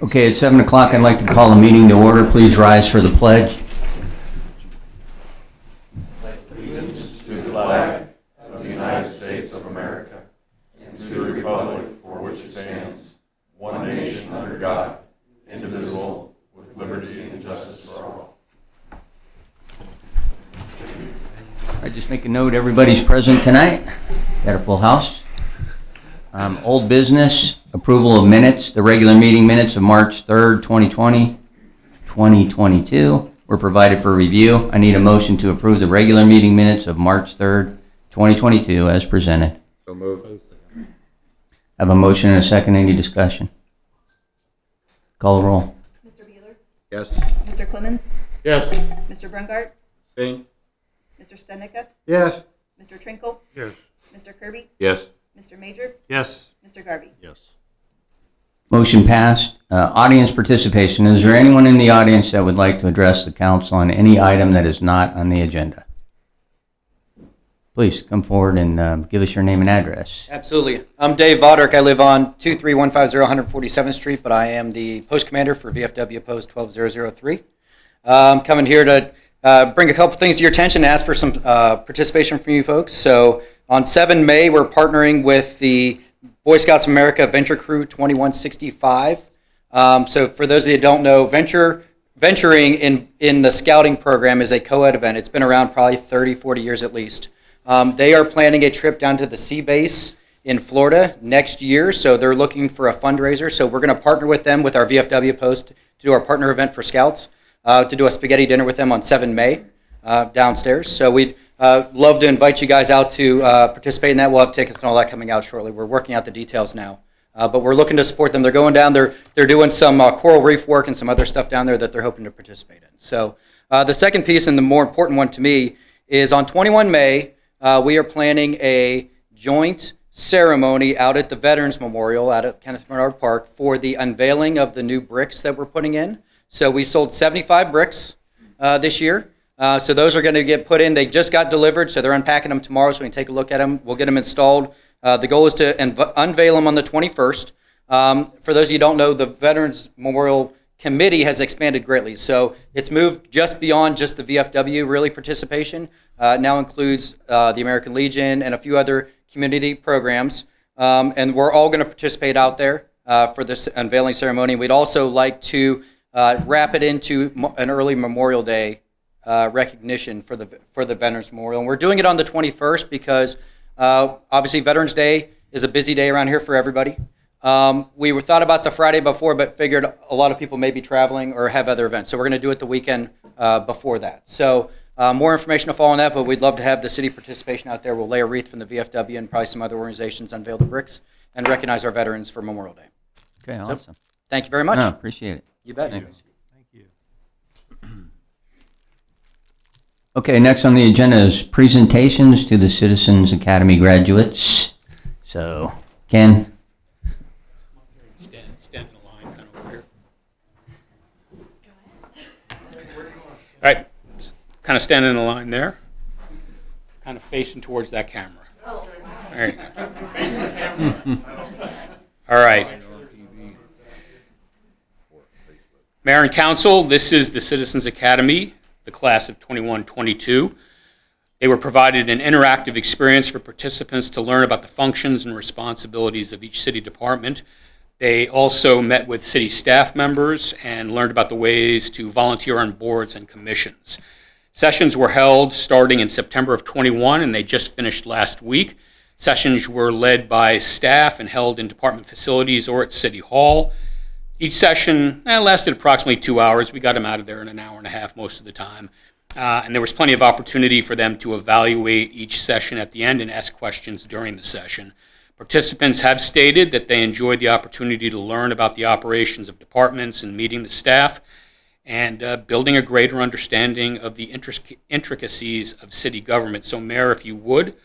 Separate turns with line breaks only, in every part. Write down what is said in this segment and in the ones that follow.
Okay, at 7 o'clock, I'd like to call the meeting to order. Please rise for the pledge.
Allegiance to the flag of the United States of America and to the republic for which it stands, one nation under God, indivisible, with liberty and justice for all.
I just make a note, everybody's present tonight. Got a full house. Old business, approval of minutes, the regular meeting minutes of March 3rd, 2022 were provided for review. I need a motion to approve the regular meeting minutes of March 3rd, 2022 as presented.
So moved.
I have a motion and a second. Any discussion? Call the roll.
Mr. Beeler?
Yes.
Mr. Clemens?
Yes.
Mr. Brungart?
Sing.
Mr. Stenica?
Yes.
Mr. Trinkle?
Yes.
Mr. Kirby?
Yes.
Mr. Major?
Yes.
Mr. Garvey?
Yes.
Motion passed. Audience participation. Is there anyone in the audience that would like to address the council on any item that is not on the agenda? Please come forward and give us your name and address.
Absolutely. I'm Dave Vodrick. I live on 23150 147th Street, but I am the post commander for VFW Post 12003. I'm coming here to bring a couple things to your attention and ask for some participation from you folks. So on 7 May, we're partnering with the Boy Scouts of America Venture Crew 2165. So for those of you who don't know, venturing in the scouting program is a co-ed event. It's been around probably 30, 40 years at least. They are planning a trip down to the sea base in Florida next year, so they're looking for a fundraiser. So we're going to partner with them with our VFW Post to do our partner event for Scouts, to do a spaghetti dinner with them on 7 May downstairs. So we'd love to invite you guys out to participate in that. We'll have tickets and all that coming out shortly. We're working out the details now. But we're looking to support them. They're going down there. They're doing some coral reef work and some other stuff down there that they're hoping to participate in. So the second piece, and the more important one to me, is on 21 May, we are planning a joint ceremony out at the Veterans Memorial out at Kenneth Bernard Park for the unveiling of the new bricks that we're putting in. So we sold 75 bricks this year. So those are going to get put in. They just got delivered, so they're unpacking them tomorrow so we can take a look at them. We'll get them installed. The goal is to unveil them on the 21st. For those of you who don't know, the Veterans Memorial Committee has expanded greatly. So it's moved just beyond just the VFW really participation. Now includes the American Legion and a few other community programs. And we're all going to participate out there for this unveiling ceremony. We'd also like to wrap it into an early Memorial Day recognition for the Veterans Memorial. And we're doing it on the 21st because obviously Veterans Day is a busy day around here for everybody. We thought about the Friday before, but figured a lot of people may be traveling or have other events. So we're going to do it the weekend before that. So more information to follow on that, but we'd love to have the city participation out there. We'll lay a wreath from the VFW and probably some other organizations, unveil the bricks, and recognize our veterans for Memorial Day.
Okay, awesome.
So, thank you very much.
No, appreciate it.
You bet.
Thank you. Okay, next on the agenda is presentations to the Citizens Academy graduates. So, Ken.
Stand in a line kind of over here. All right, just kind of stand in a line there. Kind of facing towards that camera. There you go. All right. Mayor and Council, this is the Citizens Academy, the class of 21-22. They were provided an interactive experience for participants to learn about the functions and responsibilities of each city department. They also met with city staff members and learned about the ways to volunteer on boards and commissions. Sessions were held starting in September of 21, and they just finished last week. Sessions were led by staff and held in department facilities or at City Hall. Each session lasted approximately 2 hours. We got them out of there in an hour and a half most of the time. And there was plenty of opportunity for them to evaluate each session at the end and ask questions during the session. Participants have stated that they enjoyed the opportunity to learn about the operations of departments and meeting the staff and building a greater understanding of the intricacies of city government. So, Mayor, if you would,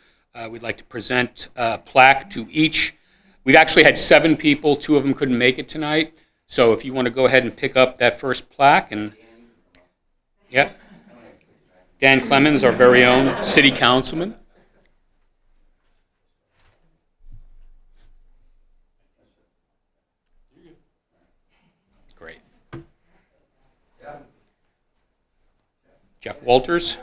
we'd like to present a plaque to each. We've actually had 7 people. 2 of them couldn't make it tonight. So if you want to go ahead and pick up that first plaque. And yeah, Dan Clemens, our very own city councilman. Great. Jeff Walters.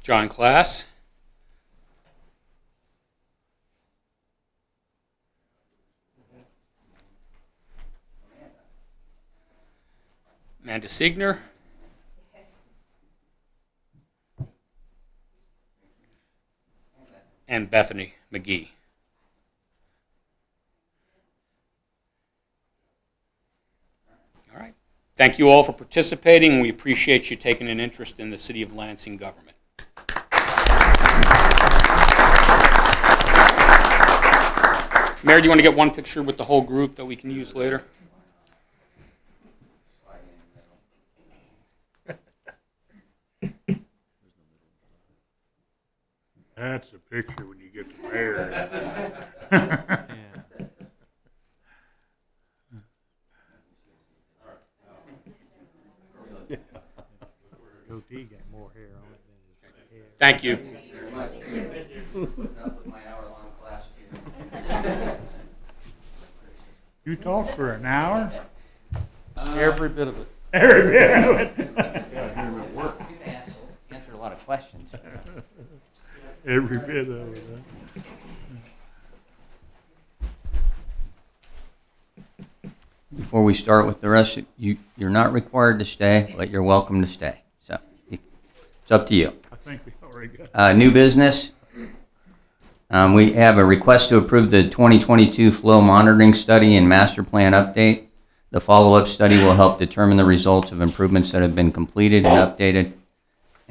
John Class. Amanda Signer. And Bethany McGee. All right. Thank you all for participating. We appreciate you taking an interest in the City of Lansing government. Mary, do you want to get one picture with the whole group that we can use later?
That's a picture when you get to mayor. Goatee got more hair on it than his head.
Thank you.
You talked for an hour?
Every bit of it.
Every bit of it.
Answer a lot of questions.
Every bit of it.
Before we start with the rest, you're not required to stay, but you're welcome to stay. So it's up to you.
I think we already got
New business. We have a request to approve the 2022 flow monitoring study and master plan update. The follow-up study will help determine the results of improvements that have been completed and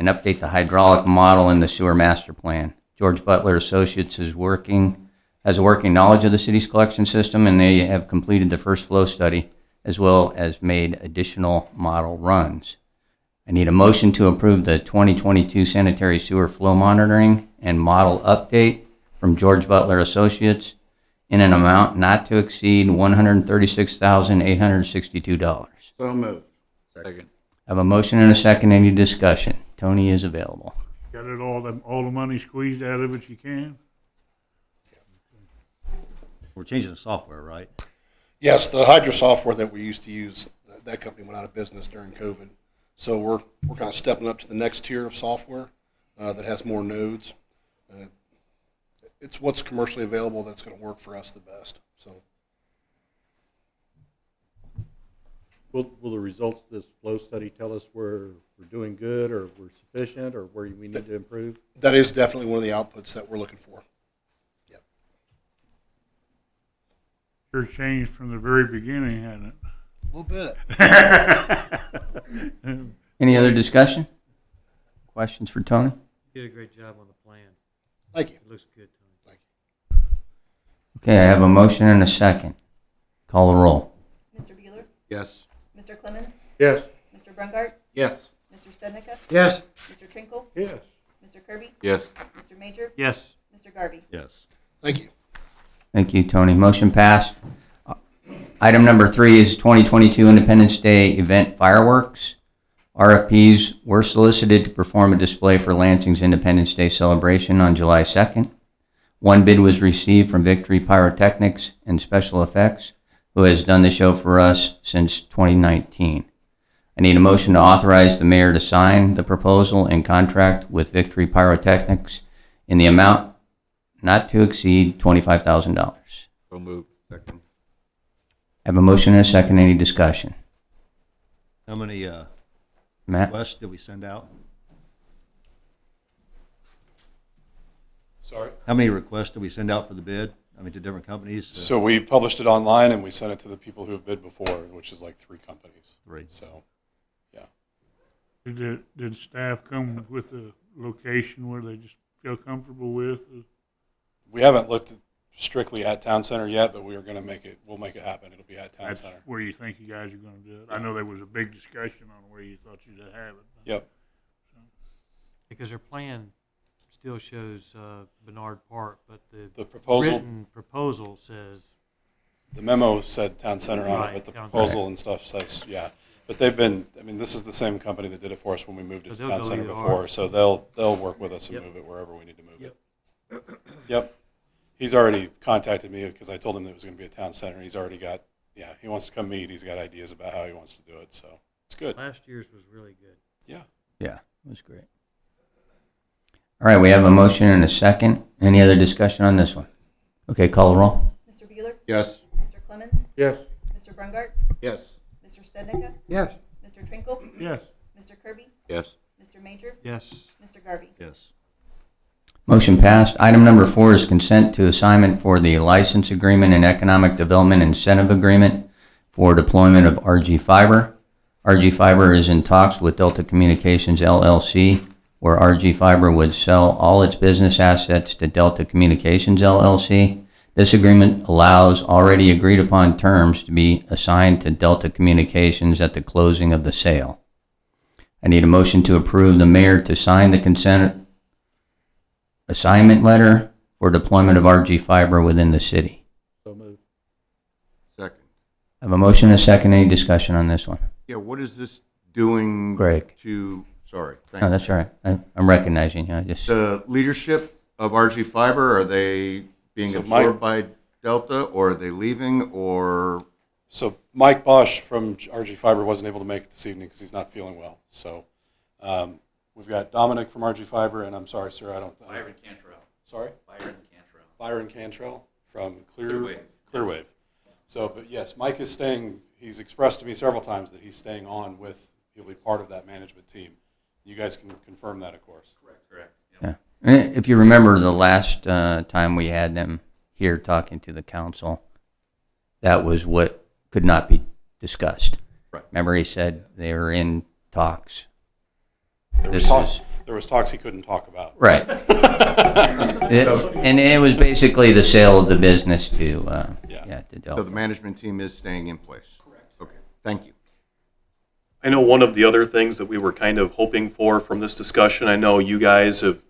update the hydraulic model in the sewer master plan. George Butler Associates has a working knowledge of the city's collection system, and they have completed the first flow study as well as made additional model runs. I need a motion to approve the 2022 sanitary sewer flow monitoring and model update from George Butler Associates in an amount not to exceed $136,862.
So moved. Second.
I have a motion and a second. Any discussion? Tony is available.
got it all the money squeezed out of it you can.
We're changing the software, right?
Yes, the Hydra software that we used to use, that company went out of business during COVID. So we're kind of stepping up to the next tier of software that has more nodes. It's what's commercially available that's going to work for us the best. So,
Will the results of this flow study tell us where we're doing good or we're sufficient or where we need to improve?
that is definitely one of the outputs that we're looking for. Yep.
Sure changed from the very beginning, hasn't
A little bit.
it?
Any other discussion? Questions for Tony?
You did a great job on the plan.
Thank you.
It looks good, Tony.
Okay, I have a motion and a second. Call the roll.
Mr. Bueller,
Yes.
Mr. Clemens,
Yes.
Mr. Brungart,
Yes.
Mr. Stednicka,
Yes.
Mr. Trinkle,
Yes.
Mr. Kirby,
Yes.
Mr. Major,
Yes.
Mr. Garvey.
Yes.
Thank you.
Thank you, Tony. Motion passed. Item number 3 is 2022 Independence Day event fireworks. RFPs were solicited to perform a display for Lansing's Independence Day celebration on July 2nd. One bid was received from Victory Pyrotechnics and Special Effects, who has done the show for us since 2019. I need a motion to authorize the mayor to sign the proposal and contract with Victory Pyrotechnics in the amount not to exceed $25,000.
So moved. Second.
I have a motion and a second. Any discussion?
How many
Matt?
requests did we send out?
Sorry?
How many requests did we send out for the bid? I mean, to different companies?
So we published it online and we sent it to the people who have bid before, which is like 3 companies.
3.
So, yeah.
Did staff come with a location where they just feel comfortable with?
We haven't looked strictly at Town Center yet, but we are going to make it, we'll make it happen. It'll be at Town
That's
Center.
where you think you guys are going to do it. I know there was a big discussion on where you thought you'd have it.
Yep.
Because their plan still shows Bernard Park, but
The proposal,
written proposal says
The memo said town center on it,
Right,
but the
town
proposal
center.
and stuff says, yeah. But they've been, I mean, this is the same company that did it for us when we moved it
So
to
they'll
town
go
center
either
before,
or.
so they'll work with us and
Yep.
move it wherever we need to move it. Yep. He's already contacted me because I told him that it was going to be a town center. He's already got, yeah, he wants to come meet. He's got ideas about how he wants to do it, so it's good.
Last year's was really good.
Yeah.
Yeah, it was great. All right, we have a motion and a second. Any other discussion on this one? Okay, call the roll.
Mr. Bueller?
Yes.
Mr. Clemens?
Yes.
Mr. Brungart?
Yes.
Mr. Stednica?
Yes.
Mr. Trinkle?
Yes.
Mr. Kirby?
Yes.
Mr. Major?
Yes.
Mr. Garvey?
Yes.
Motion passed. Item number 4 is consent to assignment for the license agreement and economic development incentive agreement for deployment of RG Fiber. RG Fiber is in talks with Delta Communications LLC, where RG Fiber would sell all its business assets to Delta Communications LLC. This agreement allows already agreed upon terms to be assigned to Delta Communications at the closing of the sale. I need a motion to approve the mayor to sign the consent assignment letter for deployment of RG Fiber within the city.
So moved. Second.
I have a motion and a second. Any discussion on this one?
Yeah, what is this doing
Greg.
to, sorry, thank
No,
you.
that's all right. I'm recognizing you. I just,
The leadership of RG Fiber, are they being
So
absorbed by Delta, or are they leaving, or?
So Mike Bosch from RG Fiber wasn't able to make it this evening because he's not feeling well. So we've got Dominic from RG Fiber, and I'm sorry, sir, I don't.
Byron Cantrell.
Sorry?
Byron Cantrell.
Byron Cantrell from
Clearwave.
Clearwave. So, but yes, Mike is staying, he's expressed to me several times that he's staying on with, he'll be part of that management team. You guys can confirm that, of course.
Correct.
yeah. And if you remember the last time we had them here talking to the council, that was what could not be discussed.
Right.
Remember he said they were in talks.
There was talks he couldn't talk about.
Right. And it was basically the sale of the business to, to
So
Delta.
the management team is staying in place? Correct. Okay, thank you.
I know one of the other things that we were kind of hoping for from this discussion, I know you guys have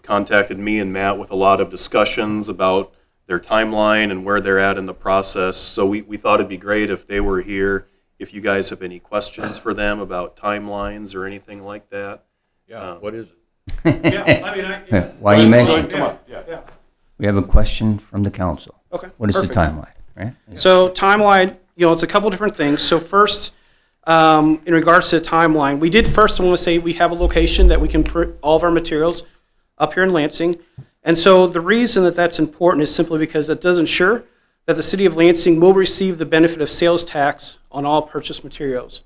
contacted me and Matt with a lot of discussions about their timeline and where they're at in the process. So we thought it'd be great if they were here, if you guys have any questions for them about timelines or anything like that.
Yeah, what is it?
Why you mentioned,
Come on, yeah.
we have a question from the council.
Okay,
What is
perfect.
the timeline, right?
So timeline, it's a couple different things. So first, in regards to the timeline, we did first, I want to say we have a location that we can put all of our materials up here in Lansing. And so the reason that that's important is simply because that does ensure that the city of Lansing will receive the benefit of sales tax on all purchased materials.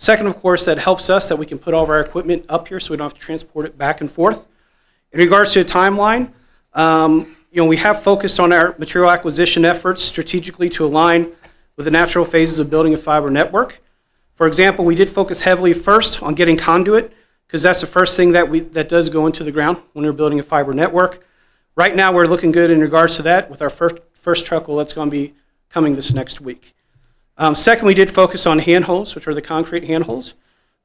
Second, of course, that helps us that we can put all of our equipment up here so we don't have to transport it back and forth. In regards to the timeline, we have focused on our material acquisition efforts strategically to align with the natural phases of building a fiber network. For example, we did focus heavily first on getting conduit because that's the first thing that does go into the ground when we're building a fiber network. Right now, we're looking good in regards to that with our first truckload that's going to be coming this next week. Second, we did focus on handholds, which are the concrete handholds,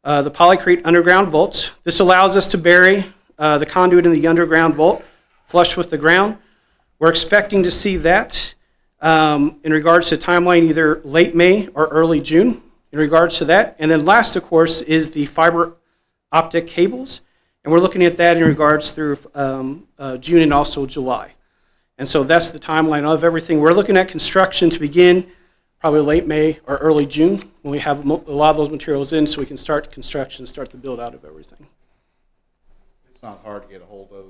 the polycrete underground vaults. This allows us to bury the conduit in the underground vault flush with the ground. We're expecting to see that in regards to timeline either late May or early June in regards to that. And then last, of course, is the fiber optic cables. And we're looking at that in regards through June and also July. And so that's the timeline of everything. We're looking at construction to begin probably late May or early June when we have a lot of those materials in so we can start construction, start the build out of everything.
It's not hard to get a hold of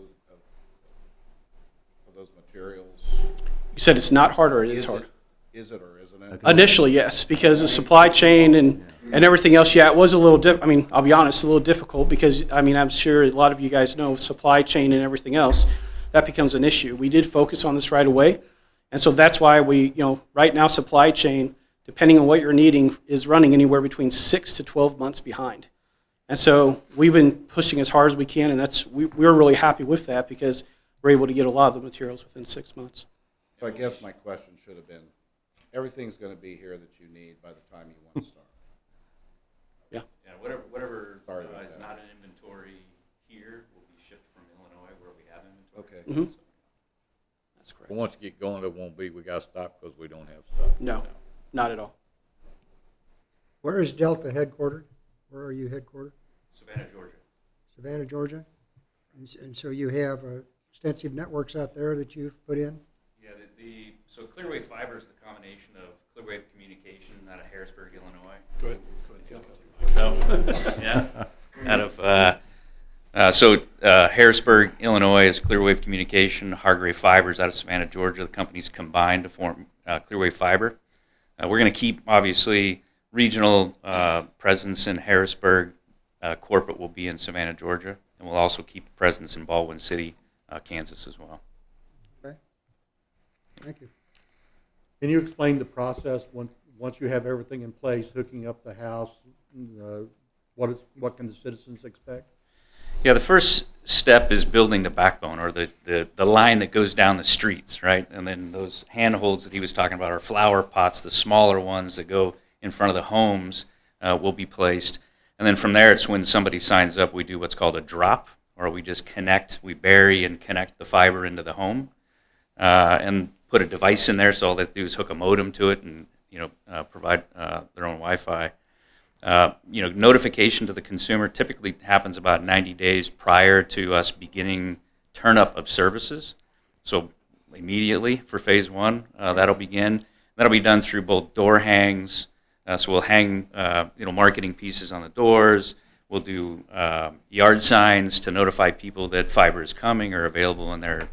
those materials.
You said it's not hard or it is hard?
Is it or isn't it?
Initially, yes, because the supply chain and everything else, it was a little I'll be honest, a little difficult because, I'm sure a lot of you guys know supply chain and everything else, that becomes an issue. We did focus on this right away, and so that's why we, right now supply chain, depending on what you're needing, is running anywhere between 6 to 12 months behind. And so we've been pushing as hard as we can, and we're really happy with that because we're able to get a lot of the materials within 6 months.
So I guess my question should have been, everything's going to be here that you need by the time you want to start.
Yeah, whatever
Sorry about
is
that.
not in inventory here will be shipped from Illinois where we have inventory.
Okay.
Mhm. That's correct.
But once you get going, it won't be, we gotta stop because we don't have stuff.
No, not at all.
Where is Delta headquartered? Where are you headquartered?
Savannah, Georgia.
Savannah, Georgia? And so you have extensive networks out there that you've put in?
Yeah, so Clearwave Fiber is the combination of Clearwave Communication out of Harrisburg, Illinois.
Go ahead.
No. Yeah. Out of Harrisburg, Illinois is Clearwave Communication. Hargrave Fibers out of Savannah, Georgia. The companies combined to form Clearwave Fiber. We're going to keep obviously regional presence in Harrisburg. Corporate will be in Savannah, Georgia, and we'll also keep a presence in Baldwin City, Kansas as well.
Okay. Thank you.
Can you explain the process once you have everything in place, hooking up the house? What can the citizens expect?
Yeah, the first step is building the backbone, or the line that goes down the streets, right? And then those handholds that he was talking about are flower pots, the smaller ones that go in front of the homes will be placed. And then from there, it's when somebody signs up, we do what's called a drop, or we just we bury and connect the fiber into the home, and put a device in there. So all they do is hook a modem to it and provide their own Wi-Fi. Notification to the consumer typically happens about 90 days prior to us beginning turn-up of services. So immediately for phase one, that'll begin. That'll be done through both door hangs. So we'll hang marketing pieces on the doors. We'll do yard signs to notify people that fiber is coming or available in their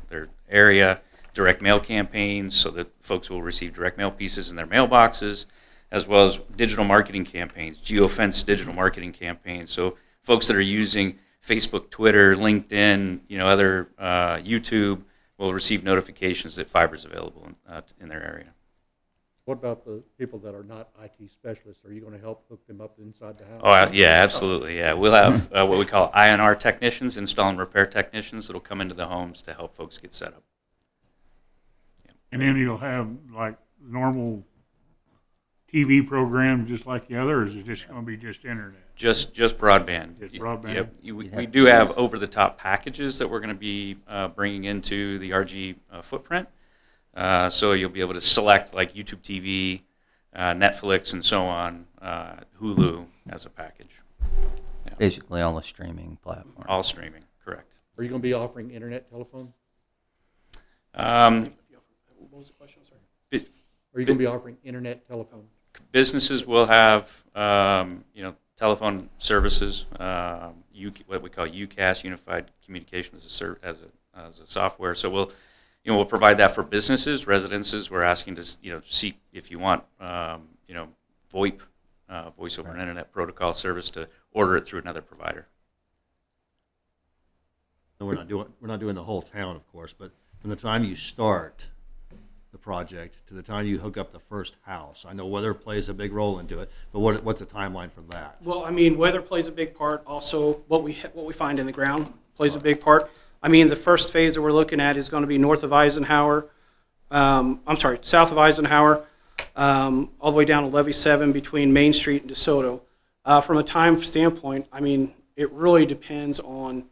area. Direct mail campaigns so that folks will receive direct mail pieces in their mailboxes, as well as digital marketing campaigns, geofence digital marketing campaigns. So folks that are using Facebook, Twitter, LinkedIn, other YouTube will receive notifications that fiber is available in their area.
What about the people that are not IT specialists? Are you going to help hook them up inside the house?
Oh, yeah, absolutely, yeah. We'll have what we call INR technicians, install and repair technicians, that will come into the homes to help folks get set up. Yeah.
And then you'll have like normal TV programs just like the other, or is it just going to be just internet?
Just broadband.
Just broadband?
Yep. We do have over-the-top packages that we're going to be bringing into the RG footprint. So you'll be able to select like YouTube TV, Netflix, and so on, Hulu as a package. Yeah.
Basically all the streaming platforms.
All streaming, correct.
Are you going to be offering internet telephone?
What was the question? Sorry.
Are you going to be offering internet telephone?
Businesses will have, telephone services, what we call UCAS, Unified Communication as a software. So we'll provide that for businesses, residences. We're asking to, seek if you want, VoIP, voice over internet protocol service, to order it through another provider.
No, we're not doing the whole town, of course, but from the time you start the project to the time you hook up the first house, I know weather plays a big role into it, but what's the timeline for that?
Well, I mean, weather plays a big part. Also, what we find in the ground plays a big part. I mean, the first phase that we're looking at is going to be south of Eisenhower, all the way down to Levee 7 between Main Street and DeSoto. From a time standpoint, I mean, it really depends on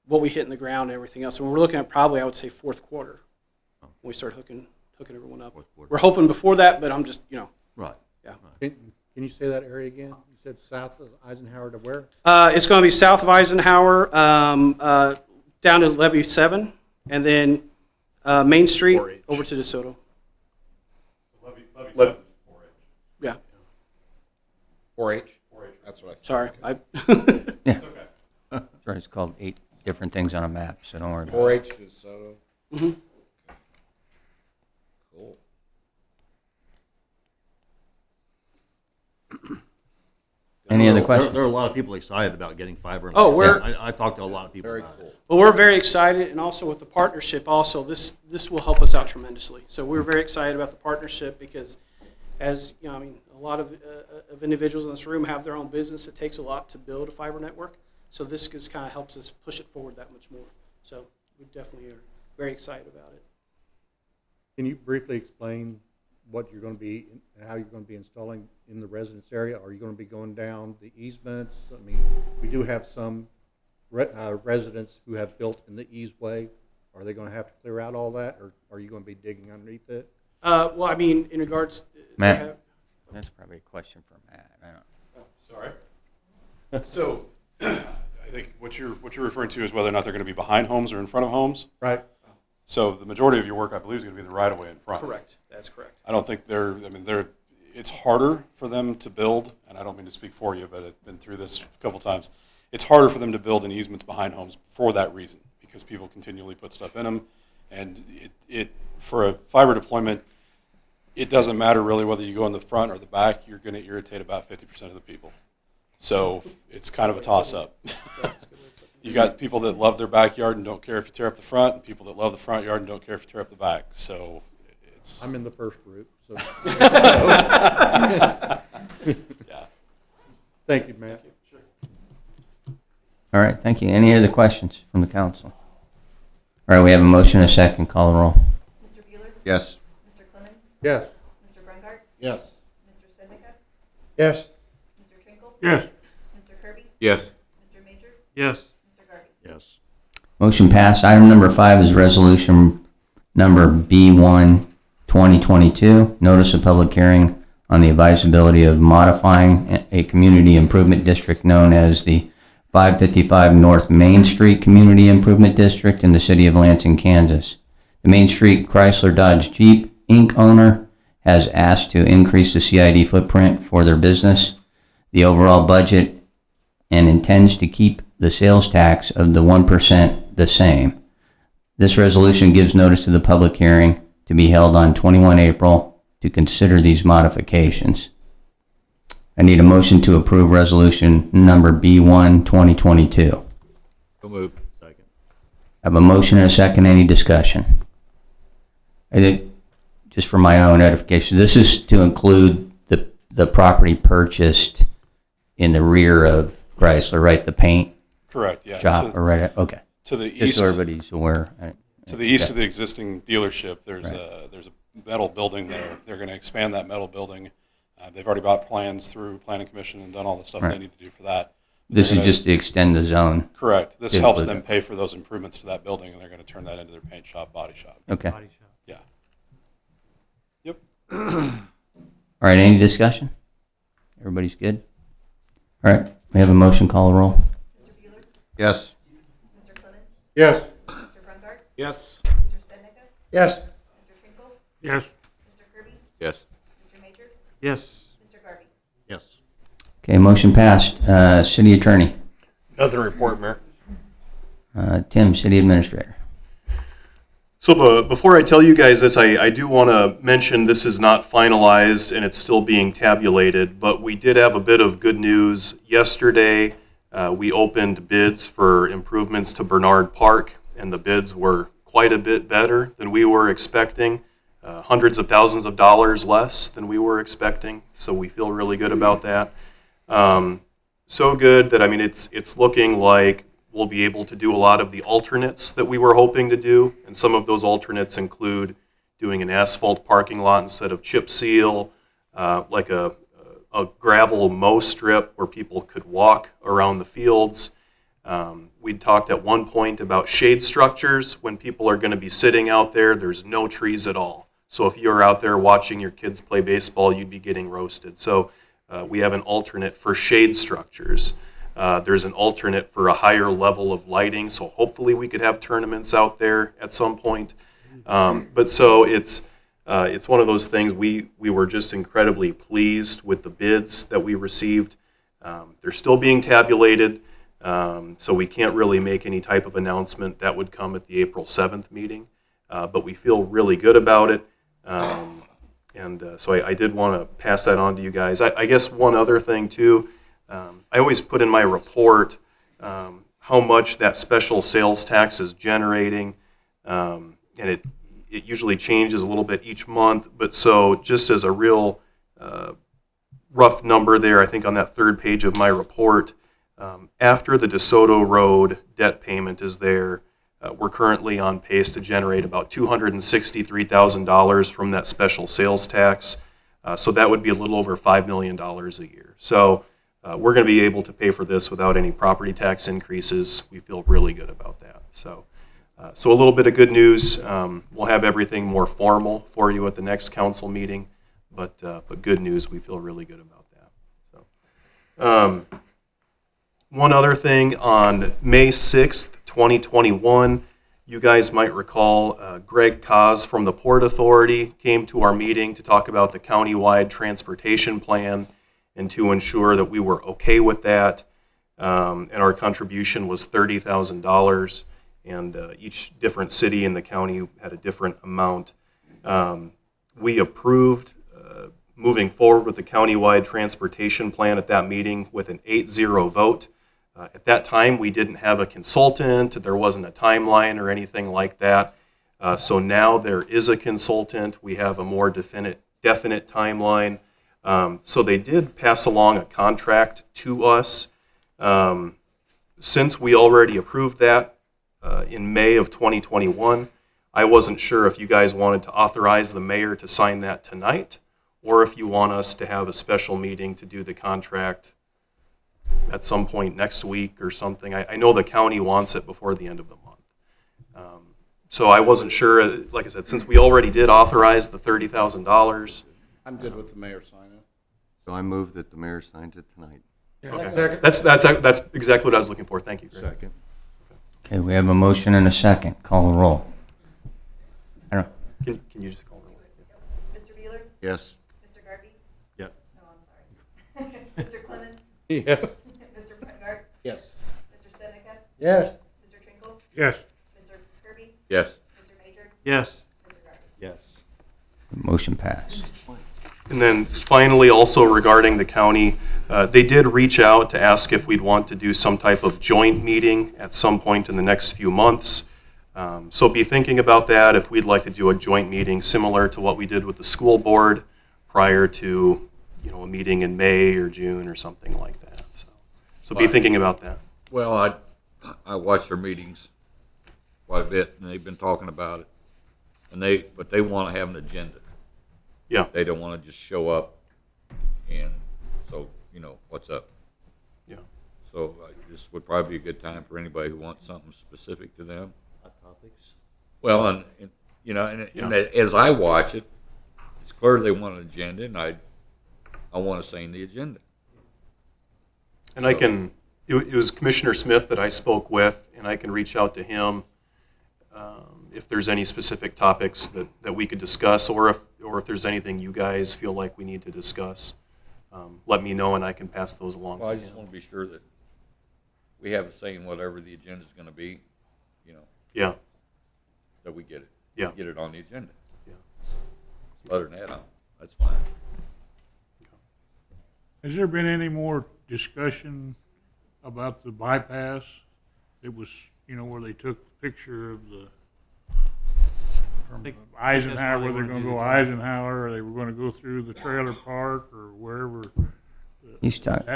what we hit in the ground and everything else. And we're looking at probably, I would say, fourth quarter when we start hooking everyone up. We're hoping before that, but I'm just,
Right.
Yeah.
Can you say that area again? You said south of Eisenhower to where?
It's going to be south of Eisenhower, down to Levee 7, and then Main Street over to DeSoto.
Levee
7
Yeah.
4-H? That's what I thought.
Sorry.
Yeah. It's okay. Sorry, it's called 8 different things on a map, so don't worry about
4-H is Soto.
Mm-hmm.
Cool.
Any other questions?
There are a lot of people excited about getting fiber. I talked to a lot of people about it.
Well, we're very excited, and also with the partnership, also this will help us out tremendously. So we're very excited about the partnership because, as you know, I mean, a lot of individuals in this room have their own business. It takes a lot to build a fiber network. So this just kind of helps us push it forward that much more. So we definitely are very excited about it.
Can you briefly explain what you're going to be, how you're going to be installing in the residence area? Are you going to be going down the easements? I mean, we do have some residents who have built in the easeway. are they gonna have to clear out all that, or are you gonna be digging underneath it?
Well, I mean, in regards.
Matt, that's probably a question for Matt. I don't.
Sorry. So, I think what you're referring to is whether or not they're going to be behind homes or in front of homes.
Right.
So the majority of your work, I believe, is going to be the right of way in front.
Correct. That's correct.
I don't think it's harder for them to build, and I don't mean to speak for you, but I've been through this a couple times. It's harder for them to build in easements behind homes for that reason, because people continually put stuff in them, and it for a fiber deployment, it doesn't matter really whether you go in the front or the back. You're going to irritate about 50% of the people. So it's kind of a toss-up. You got people that love their backyard and don't care if you tear up the front, and people that love the front yard and don't care if you tear up the back. So it's.
I'm in the first group, so.
Yeah.
Thank you, Matt.
Sure.
All right, thank you. Any other questions from the council? All right, we have a motion and a second. Call the roll.
Mr. Bueller?
Yes.
Mr. Clemens?
Yes.
Mr. Brungart?
Yes.
Mr. Stednica?
Yes.
Mr. Trinkle?
Yes.
Mr. Kirby?
Yes.
Mr. Major?
Yes.
Mr. Garvey?
Yes.
Motion passed. Item number 5 is resolution number B1, 2022, notice of public hearing on the advisability of modifying a community improvement district known as the 555 North Main Street Community Improvement District in the city of Lansing, Kansas. The Main Street Chrysler Dodge Jeep Inc. owner has asked to increase the CID footprint for their business, the overall budget, and intends to keep the sales tax of the 1% the same. This resolution gives notice to the public hearing to be held on 21 April to consider these modifications. I need a motion to approve resolution number B1, 2022.
So moved.
Second.
I have a motion and a second. Any discussion? I think, just for my own edification, this is to include the property purchased in the rear of Chrysler, right? The paint
Correct. Yeah.
shop,
So
or right? Okay.
to the
Just
east.
so everybody's aware.
To the east
Okay.
of the existing dealership, there's
Right.
there's a metal building there. They're going to expand that metal building. They've already bought plans through Planning Commission and done all the stuff
Right.
they need to do for that.
This
They're
is
gonna-
just to extend the zone.
Correct. This
Good
helps
with
them
it.
pay for those improvements to that building, and they're going to turn that into their paint shop, body shop.
Okay.
Body shop.
Yeah. Yep.
All right, any discussion? Everybody's good? All right, we have a motion, call the roll.
Mr. Bueller?
Yes.
Mr. Clemens?
Yes.
Mr. Brungart?
Yes.
Mr. Stednica?
Yes.
Mr. Trinkle?
Yes.
Mr. Kirby?
Yes.
Mr. Major?
Yes.
Mr. Garvey?
Yes.
Okay, motion passed. City Attorney.
Nothing to report, Mayor.
Tim, City Administrator.
So before I tell you guys this, I do want to mention this is not finalized and it's still being tabulated, but we did have a bit of good news yesterday. We opened bids for improvements to Bernard Park, and the bids were quite a bit better than we were expecting, hundreds of thousands of dollars less than we were expecting, so we feel really good about that. So good that, I mean, it's looking like we'll be able to do a lot of the alternates that we were hoping to do, and some of those alternates include doing an asphalt parking lot instead of chip seal, like a gravel mow strip where people could walk around the fields. We'd talked at one point about shade structures. When people are going to be sitting out there, there's no trees at all. So if you're out there watching your kids play baseball, you'd be getting roasted. So we have an alternate for shade structures. There's an alternate for a higher level of lighting, so hopefully we could have tournaments out there at some point. But so it's one of those things, we were just incredibly pleased with the bids that we received. They're still being tabulated, so we can't really make any type of announcement. That would come at the April 7th meeting, but we feel really good about it. So I did want to pass that on to you guys. I guess one other thing too, I always put in my report how much that special sales tax is generating, and it usually changes a little bit each month, but so just as a real rough number there, I think on that third page of my report, after the DeSoto Road debt payment is there, we're currently on pace to generate about $263,000 from that special sales tax, so that would be a little over $5 million a year. So we're going to be able to pay for this without any property tax increases. We feel really good about that. So So a little bit of good news. We'll have everything more formal for you at the next council meeting, but good news. We feel really good about that. So, one other thing, on May 6th, 2021, you guys might recall Greg Kaz from the Port Authority came to our meeting to talk about the countywide transportation plan and to ensure that we were okay with that. And our contribution was $30,000. And each different city in the county had a different amount. We approved moving forward with the countywide transportation plan at that meeting with an 8-0 vote. At that time, we didn't have a consultant, there wasn't a timeline or anything like that. So now there is a consultant, we have a more definite timeline. So they did pass along a contract to us. Since we already approved that, in May of 2021. I wasn't sure if you guys wanted to authorize the mayor to sign that tonight, or if you want us to have a special meeting to do the contract at some point next week or something. I know the county wants it before the end of the month. So I wasn't sure, like I said, since we already did authorize the $30,000.
I'm good with the mayor signing it.
So I move that the mayor signs it tonight.
Okay. That's exactly what I was looking for. Thank you, Greg.
Second.
Okay, we have a motion and a second. Call the roll. I don't,
Can you just call the roll?
Mr. Bueller?
Yes.
Mr. Garvey?
Yes.
No, I'm sorry. Mr. Clemens?
Yes.
Mr. Putgart?
Yes.
Mr. Seneca?
Yes.
Mr. Trinkle?
Yes.
Mr. Kirby?
Yes.
Mr. Major?
Yes.
Mr. Garvey?
Yes.
motion passed.
And then finally, also regarding the county, they did reach out to ask if we'd want to do some type of joint meeting at some point in the next few months. So be thinking about that, if we'd like to do a joint meeting similar to what we did with the school board prior to, a meeting in May or June or something like that. So be thinking about that.
Well, I watch their meetings quite a bit, and they've been talking about it. But they want to have an agenda.
Yeah.
They don't want to just show up and so, what's up?
Yeah.
So this would probably be a good time for anybody who wants something specific to them.
Hot topics.
Well, and as I watch it, it's clear they want an agenda, and I want to say in the agenda.
And it was Commissioner Smith that I spoke with, and I can reach out to him if there's any specific topics that we could discuss, or if there's anything you guys feel like we need to discuss. Let me know, and I can pass those along
Well,
to
I just
him.
want to be sure that we have a say in whatever the agenda's going to be,
Yeah.
that we get it.
Yeah.
Get it on the agenda.
Yeah.
Other than that, that's fine.
Has there been any more discussion about the bypass? It was, where they took a picture of from
think
Eisenhower,
that's
where they're
probably
gonna
what
go
it is.
Eisenhower, or they were gonna go through the trailer park, or wherever.
He's talking.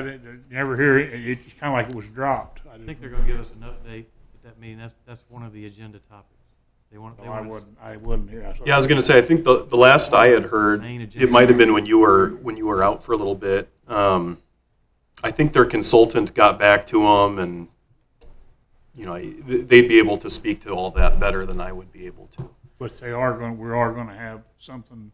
Never hear it, it's kinda like it was dropped.
I think they're gonna give us an update at that meeting. That's one of the agenda topics. They want.
I wasn't here.
Yeah, I was going to say, I think the last I had heard,
Main
it
agenda.
might have been when you were out for a little bit. I think their consultant got back to them, and they'd be able to speak to all that better than I would be able to.
But we are gonna have something.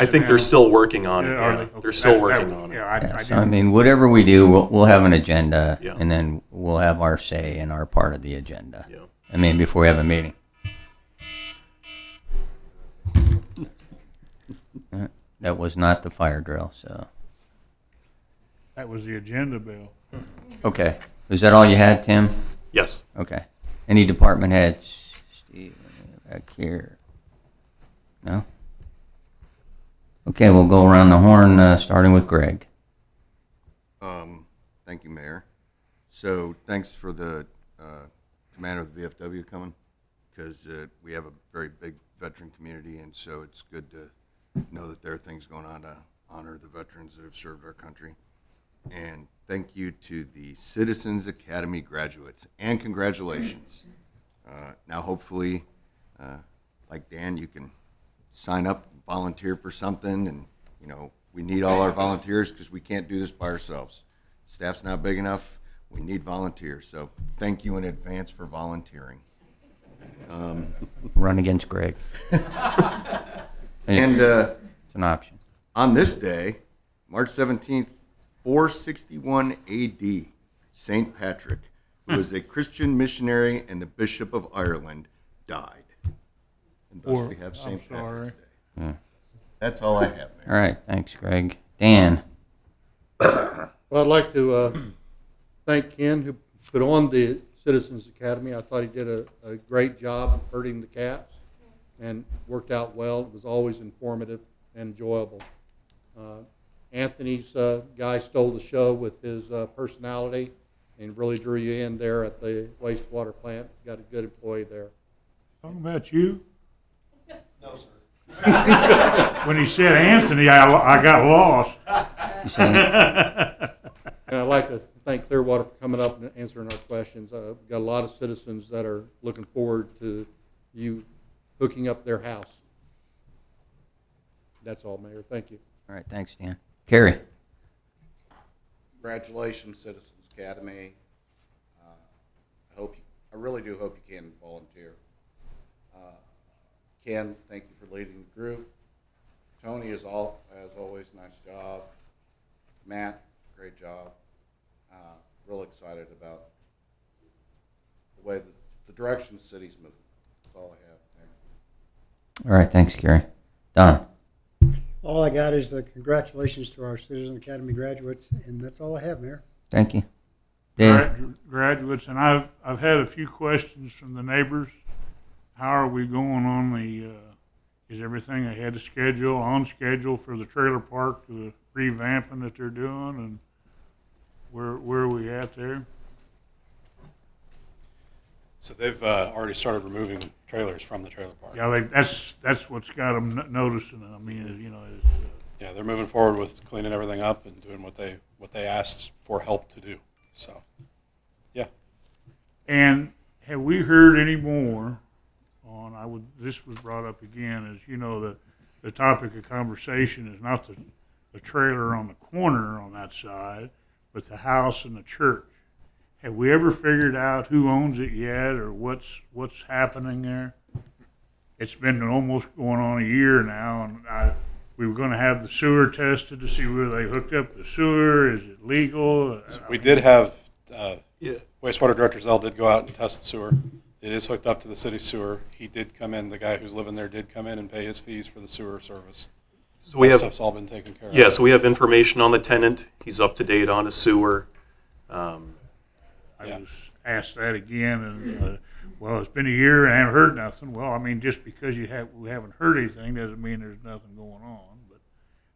I think they're still working on it.
Are
Yeah,
they? Okay,
they're still
that
working
was-
on it.
Yeah, I
Yeah, so,
didn't.
whatever we do, we'll have an agenda,
Yeah.
and then we'll have our say in our part of the agenda.
Yeah.
Before we have a meeting. That was not the fire drill, so.
That was the agenda, Bill.
Okay. Is that all you had, Tim?
Yes.
Okay. Any department heads? Steve, back here. No? Okay, we'll go around the horn, starting with Greg.
Thank you, Mayor. So thanks for the commander of the VFW coming, because we have a very big veteran community, and so it's good to know that there are things going on to honor the veterans that have served our country. And thank you to the Citizens Academy graduates, and congratulations. Now hopefully, like Dan, you can sign up, volunteer for something, and we need all our volunteers because we can't do this by ourselves. Staff's not big enough. We need volunteers. So thank you in advance for volunteering.
Run against Greg.
And
It's an option.
on this day, March 17th, 461 AD, St. Patrick, who was a Christian missionary and the Bishop of Ireland, died. And thus we have St. Patrick's Day.
Yeah.
That's all I have, Mayor.
All right, thanks, Greg. Dan?
Well, I'd like to thank Ken, who put on the Citizens Academy. I thought he did a great job of herding the cats and worked out well. It was always informative and enjoyable. Anthony's guy stole the show with his personality and really drew you in there at the wastewater plant. Got a good employee there.
Talking about you?
No, sir.
When he said Anthony, I got lost.
And I'd like to thank Clearwater for coming up and answering our questions. We've got a lot of citizens that are looking forward to you hooking up their house. That's all, Mayor. Thank you.
All right, thanks, Dan. Carrie?
Congratulations, Citizens Academy. I really do hope you can volunteer. Ken, thank you for leading the group. Tony, as always, nice job. Matt, great job. Real excited about the way the direction the city's moving. That's all I have. Thank you.
All right, thanks, Carrie. Don?
All I got is the congratulations to our Citizen Academy graduates, and that's all I have, Mayor.
Thank you. Dave?
Graduates, and I've had a few questions from the neighbors. How are we going on the, is everything ahead of schedule, on schedule for the trailer park, the revamping that they're doing, and where are we at there?
So they've already started removing trailers from the trailer park.
Yeah, that's what's got them noticing. I mean, you know,
yeah, they're moving forward with cleaning everything up and doing what they asked for help to do. So, yeah.
And have we heard any more on? This was brought up again. As you know, the topic of conversation is not the trailer on the corner on that side, but the house and the church. Have we ever figured out who owns it yet, or what's happening there? It's been almost going on a year now, and we were going to have the sewer tested to see where they hooked up the sewer. Is it legal?
So we did have wastewater director Zell did go out and test the sewer. It is hooked up to the city sewer. He did come in. The guy who's living there did come in and pay his fees for the sewer service.
So we have
stuff's all been taken care of.
Yeah, so we have information on the tenant. He's up to date on his sewer.
I was asked that again, and well, it's been a year and I haven't heard nothing. Well, I mean, just because we haven't heard anything doesn't mean there's nothing going on.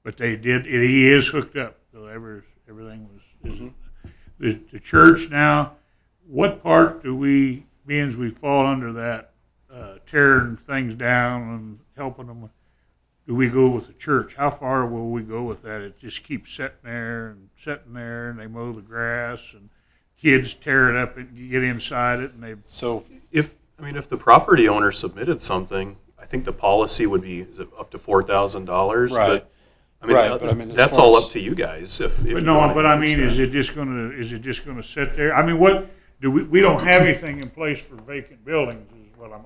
But they did. He is hooked up, so everything was. The church now. What part do we, being as we fall under that tearing things down and helping them? Do we go with the church? How far will we go with that? It just keeps sitting there, and they mow the grass, and kids tear it up and get inside it, and they.
So if the property owner submitted something, I think the policy would be up to $4,000.
Right.
But that's all up to you guys. Is
it just gonna sit there? I mean, what do we don't have anything in place for vacant buildings?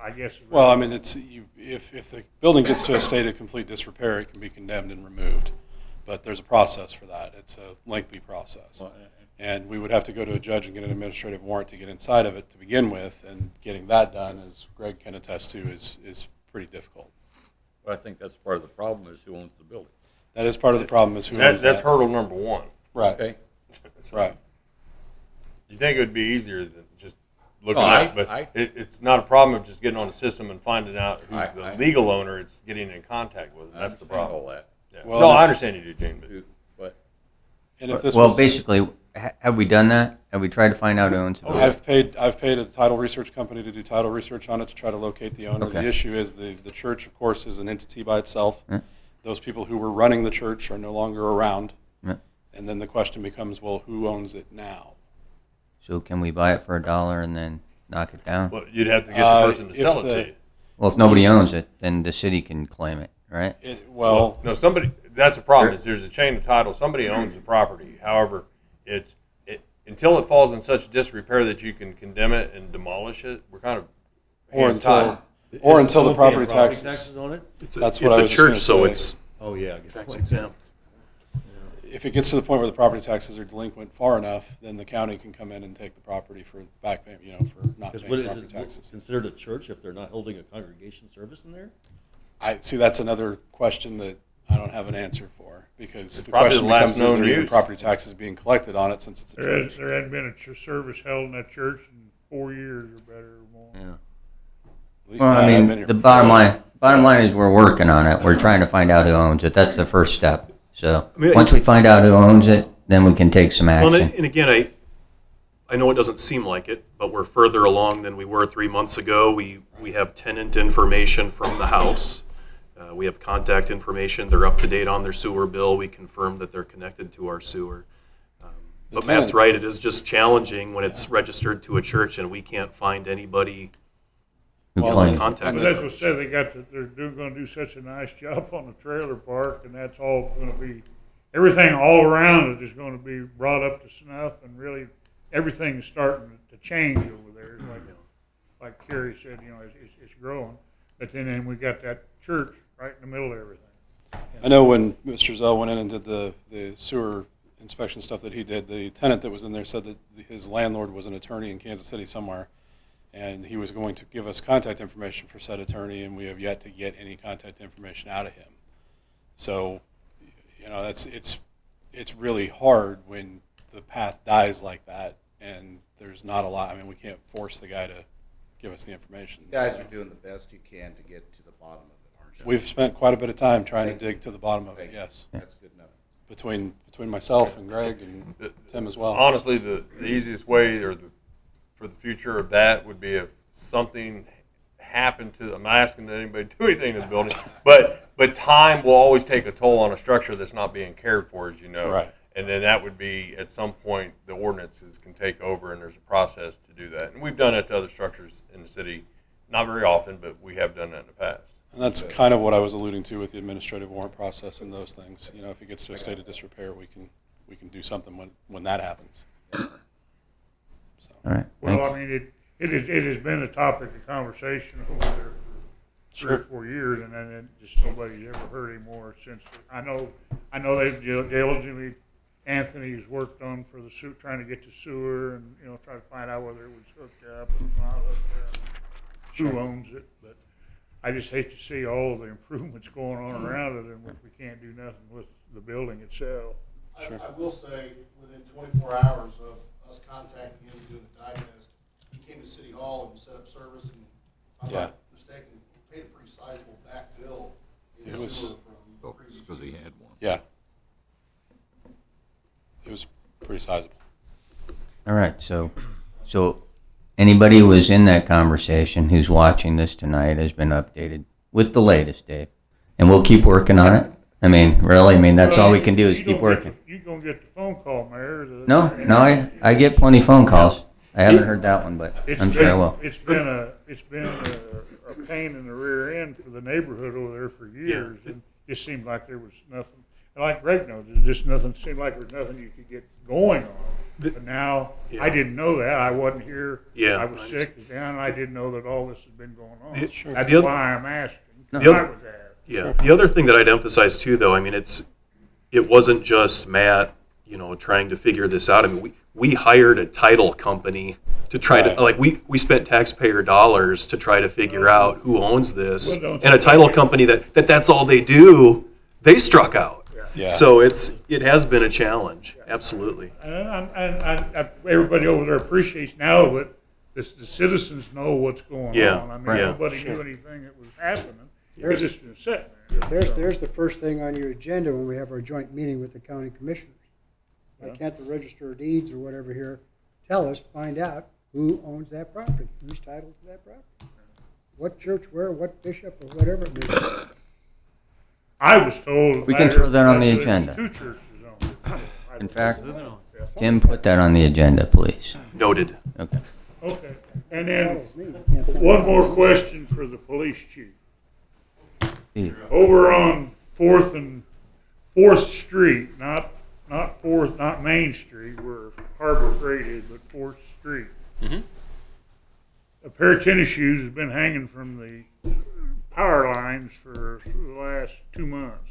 I guess.
Well, I mean, if the building gets to a state of complete disrepair, it can be condemned and removed. But there's a process for that. It's a lengthy process. And we would have to go to a judge and get an administrative warrant to get inside of it to begin with, and getting that done, as Greg can attest to, is pretty difficult.
But I think that's part of the problem is who owns the building.
That is part of the problem is who owns that.
That's hurdle number one.
Right.
Okay.
Right.
You think it would be easier than just looking
No,
at it, but it's not a problem of just getting on the system and finding out who's the legal owner. It's getting in contact with them. That's the problem.
All that.
Yeah. Well, I understand you do, Gene. But
and if this
basically, have we done that? Have we tried to find out who owns it?
I've paid a title research company to do title research on it to try to locate the owner.
Okay.
The issue is the church, of course, is an entity by itself.
Yeah.
Those people who were running the church are no longer around.
Yeah.
And then the question becomes, well, who owns it now?
So can we buy it for $1 and then knock it down?
Well, you'd have to get the person to sell it to you.
Well, if nobody owns it, then the city can claim it, right?
No, somebody. That's the problem. Is there's a chain of title. Somebody owns the property. However, until it falls in such disrepair that you can condemn it and demolish it. We're kind of
Or
and
until,
time.
or until the
Still paying
property
property
taxes.
taxes on it?
It's
That's
a,
what
it's
I
a
was just
church,
gonna
so
say.
it's
Oh, yeah. good
tax
point.
exempt.
If it gets to the point where the property taxes are delinquent far enough, then the county can come in and take the property for back payment, for not
Because
paying
what is
property
it
taxes.
considered a church if they're not holding a congregation service in there?
I see. That's another question that I don't have an answer for, because the
probably
question
the last
becomes: is
known
there even
use.
property taxes being collected on it since it's a church?
There hadn't been a service held in that church in 4 years or better or more.
Yeah.
At least
Well,
that
I
I've been
mean,
here
the
for
bottom line is we're working on it. We're trying to find out who owns it. That's the first step. So
I mean,
once we find out who owns it, then we can take some
Well,
action.
and again, I know it doesn't seem like it, but we're further along than we were 3 months ago. We have tenant information from the house. We have contact information. They're up to date on their sewer bill. We confirmed that they're connected to our sewer. But Matt's
tenant-
right, it is just challenging when it's registered to a church and we can't find anybody
Who
Well,
claims it?
contact.
But that's what said they're going to do such a nice job on the trailer park, and that's all going to be, everything all around it is going to be brought up to snuff, and really everything is starting to change over there. Like Kerry said, it's growing, but then we got that church right in the middle of everything.
I know when Mr. Zell went in and did the sewer inspection stuff that he did, the tenant that was in there said that his landlord was an attorney in Kansas City somewhere, and he was going to give us contact information for said attorney, and we have yet to get any contact information out of him. So, it's really hard when the path dies like that, and there's not a lot. I mean, we can't force the guy to give us the information.
You guys
so.
are doing the best you can to get to the bottom of it, aren't you?
We've spent quite a bit of time trying to dig to the bottom of it, yes.
That's good enough.
Between myself and Greg and Tim as well.
Honestly, the easiest way for the future of that would be if something happened to, I'm not asking that anybody do anything to the building, but time will always take a toll on a structure that's not being cared for, as you know.
Right.
And then that would be, at some point, the ordinances can take over and there's a process to do that. And we've done that to other structures in the city, not very often, but we have done that in the past.
And that's kind of what I was alluding to with the administrative warrant process and those things. If it gets to a state of disrepair, we can do something when that happens. So.
All right.
Well,
Thanks.
I mean, it has been a topic of conversation over there for 3 or 4 years, and then just nobody's ever heard any more since. I know they've diligently, Anthony has worked on for the trying to get to sewer and, try to find out whether it was hooked up or not hooked up, who owns it, but I just hate to see all the improvements going on around it, and we can't do nothing with the building itself.
Sure. I will say, within 24 hours of us contacting him and doing the digest, he came to City Hall and set up service, and if I'm not mistaken, paid a pretty sizable back bill in sewer from previous.
Because he had one.
Yeah. It was pretty sizable.
All right. So anybody who was in that conversation who's watching this tonight has been updated with the latest, Dave. And we'll keep working on it. I mean, really, that's all we can do is keep working.
You're going to get the phone call, Mayor.
No, I get plenty of phone calls. I haven't heard that one, but I'm sure I will.
It's been a pain in the rear end for the neighborhood over there for years, and it just seemed like there was nothing. Like Greg knows, there's just nothing. Seemed like there's nothing you could get going on. But now I didn't know that. I wasn't here.
Yeah,
I was sick and down, and I didn't know that all this had been going on.
Sure.
That's
The other-
why I'm asking.
The
I
other-
was asked.
Yeah. The other thing that I'd emphasize too, though, it wasn't just Matt, trying to figure this out. I mean, we hired a title company to try to, we spent taxpayer dollars to try to figure out who owns this.
Well,
And a title company that's all they do, they struck out.
Yeah.
So it has been a challenge. Absolutely.
And everybody over there appreciates now that the citizens know what's going
Yeah,
on. I mean,
right.
nobody knew anything that was happening. It's just been sitting there.
There's the first thing on your agenda when we have our joint meeting with the county commissioners. Why can't the register of deeds or whatever here tell us, find out who owns that property, who's titled to that property? What church, where, what bishop, or whatever it may be.
I was told.
We can throw that on the
there was
agenda.
2 churches on it.
In fact, Tim, put that on the agenda, please.
Noted.
Okay.
Okay, and then
Tells me you can't find
one
out.
more question for the police chief.
Steve.
Over on 4th Street, not 4th, not Main Street where Harbor Freight is, but 4th Street. a pair of tennis shoes has been hanging from the power lines for the last 2 months.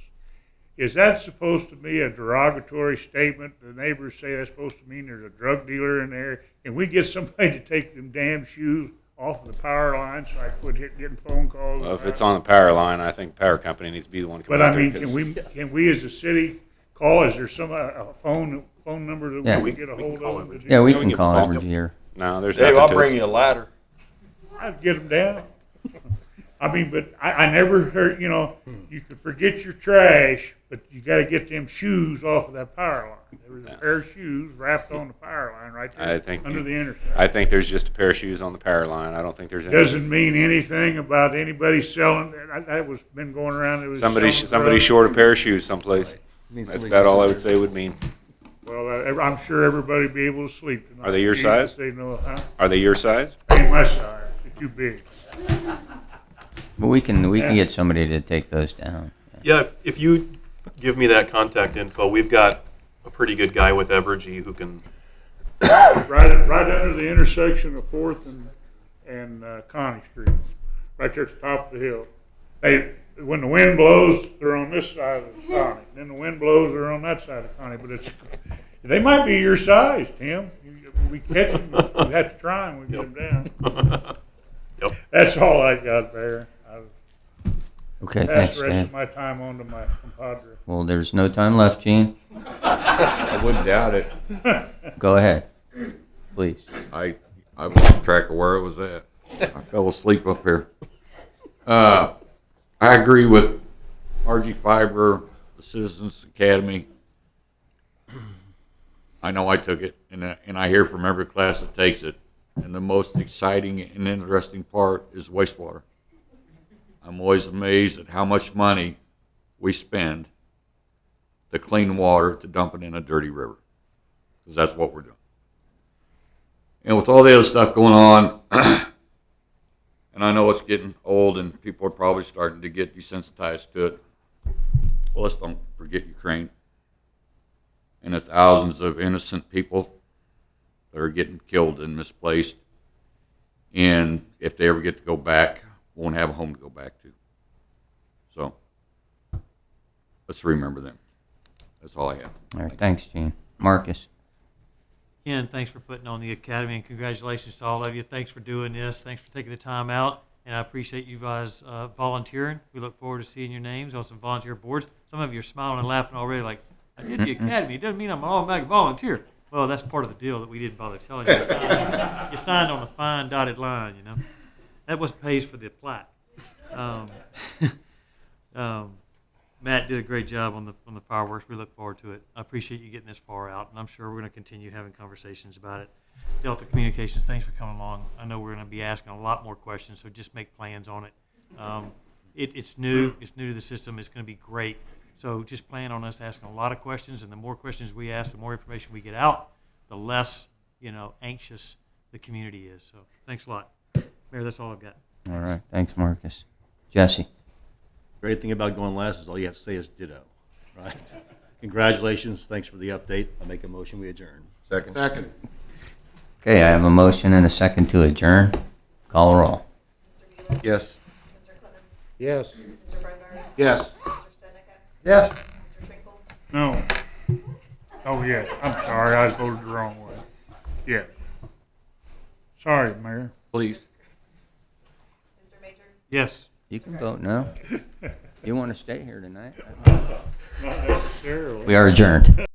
Is that supposed to be a derogatory statement? The neighbors say that's supposed to mean there's a drug dealer in there. Can we get somebody to take them damn shoes off of the power line so I quit getting phone calls?
Well, if it's on the power line, I think the power company needs to be the one to come
But
out
I mean,
there.
can we as a city call? Is there a phone number that
Yeah.
we can get a hold of? them to do
Yeah, we
that?
can call every year.
No, there's
Dave,
nothing
I'll
to
bring
it.
you a ladder.
I'd get them down. I mean, but I never heard, you could forget your trash, but you got to get them shoes off of that power line. There was a pair of shoes wrapped on the power line right there
I think
under the intersection.
I think there's just a pair of shoes on the power line. I don't think there's any.
Doesn't mean anything about anybody selling. That was been going around. It was
Somebody
selling drugs.
short a pair of shoes someplace. That's about all I would say it would mean.
Well, I'm sure everybody be able to sleep tonight.
Are they your
Even
size?
if They know, huh?
Are they your size?
Ain't my size. They're too big.
But we can get somebody to take those down.
Yeah, if you give me that contact info, we've got a pretty good guy with Evergy who can.
right under the intersection of 4th and Connie Street, right there at the top of the hill. When the wind blows, they're on this side of Connie. Then the wind blows, they're on that side of Connie. But they might be your size, Tim. We catch them, we have to try them. We get them down.
Yep.
That's all I got there.
Okay,
Pass
thanks,
the rest
Dan.
of my time on to my compadre.
Well, there's no time left, Gene.
I wouldn't doubt it.
Go ahead, please.
I lost track of where it was at. I fell asleep up here. I agree with RG Fiber, the Citizens Academy. I know I took it, and I hear from every class that takes it. And the most exciting and interesting part is wastewater. I'm always amazed at how much money we spend to clean water to dump it in a dirty river, because that's what we're doing. And with all the other stuff going on, and I know it's getting old and people are probably starting to get desensitized to it, well, let's don't forget Ukraine and the thousands of innocent people that are getting killed and misplaced. And if they ever get to go back, won't have a home to go back to. So let's remember them. That's all I have.
All right, thanks, Gene. Marcus.
Ken, thanks for putting on the academy, and congratulations to all of you. Thanks for doing this. Thanks for taking the time out, and I appreciate you guys volunteering. We look forward to seeing your names on some volunteer boards. Some of you are smiling and laughing already like, I did the academy. It doesn't mean I'm an automatic volunteer. Well, that's part of the deal that we didn't bother telling you. You signed on a fine dotted line, That was pays for the plaque. Matt did a great job on the fireworks. We look forward to it. I appreciate you getting this far out, and I'm sure we're going to continue having conversations about it. Delta Communications, thanks for coming along. I know we're going to be asking a lot more questions, so just make plans on it. It's new. It's new to the system. It's going to be great. So just plan on us asking a lot of questions, and the more questions we ask, the more information we get out, the less anxious the community is. So thanks a lot. Mayor, that's all I've got.
All right, thanks, Marcus. Jesse.
Great thing about going last is all you have to say is ditto, right? Congratulations. Thanks for the update. I make a motion, we adjourn.
Second.
Okay, I have a motion and a second to adjourn. Call roll.
Yes.
Mr. Clemens?
Yes.
Mr. Barnard?
Yes.
Mr. Seneca?
Yes.
Mr. Twinkle?
No. Oh, yeah. I'm sorry. I voted the wrong way. Yeah. Sorry, Mayor.
Please.
Mr. Major?
Yes.
You can vote no. You want to stay here tonight?
Not necessarily.
We are adjourned.